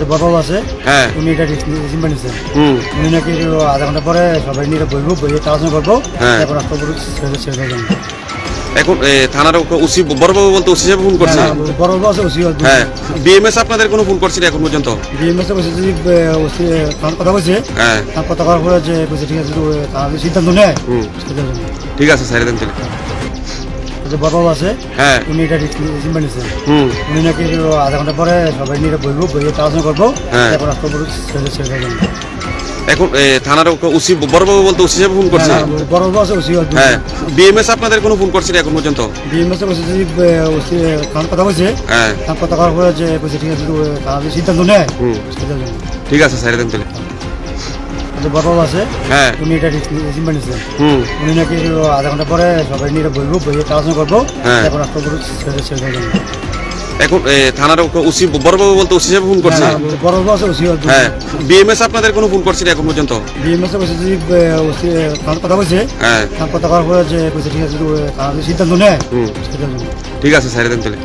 যে বড় বাবু আছে হ্যাঁ উনি এটা জিম্মা নিচ্ছেন। হুম উনি নাকি আধা ঘন্টা পরে সবাই নিয়ে বইবো, বইয়ে আলোচনা করবো, হ্যাঁ। তারপর রাস্তা পুরো ছেড়ে দেবেন। এখন থানার ওসি বড়বাবু বলতে ওসি সাহেব ফোন করছে বড় বাবু আছে ওসি হ্যাঁ বিএমএস আপনাদের কোনো ফোন করছিল এখন পর্যন্ত বিএমএস বসে যদি ওসি কথা বলছে, হ্যাঁ তার কথা করার পরে যে বলছে ঠিক আছে তারা যদি সিদ্ধান্ত নেয় হুম সেটা দেবেন। ঠিক আছে সাইরে দেন তাহলে যে বড় বাবু আছে হ্যাঁ উনি এটা জিম্মা নিচ্ছেন। হুম উনি নাকি আধা ঘন্টা পরে সবাই নিয়ে বইবো, বইয়ে আলোচনা করবো, হ্যাঁ। তারপর রাস্তা পুরো ছেড়ে দেবেন। এখন থানার ওসি বড়বাবু বলতে ওসি সাহেব ফোন করছে বড় বাবু আছে ওসি হ্যাঁ বিএমএস আপনাদের কোনো ফোন করছিল এখন পর্যন্ত বিএমএস বসে যদি ওসি কথা বলছে, হ্যাঁ তার কথা করার পরে যে বলছে ঠিক আছে তারা যদি সিদ্ধান্ত নেয় হুম সেটা দেবেন। ঠিক আছে সাইরে দেন তাহলে যে বড় বাবু আছে হ্যাঁ উনি এটা জিম্মা নিচ্ছেন। হুম উনি নাকি আধা ঘন্টা পরে সবাই নিয়ে বইবো, বইয়ে আলোচনা করবো, হ্যাঁ। তারপর রাস্তা পুরো ছেড়ে দেবেন। এখন থানার ওসি বড়বাবু বলতে ওসি সাহেব ফোন করছে বড় বাবু আছে ওসি হ্যাঁ বিএমএস আপনাদের কোনো ফোন করছিল এখন পর্যন্ত বিএমএস বসে যদি ওসি কথা বলছে, হ্যাঁ তার কথা করার পরে যে বলছে ঠিক আছে তারা যদি সিদ্ধান্ত নেয় হুম সেটা দেবেন। ঠিক আছে সাইরে দেন তাহলে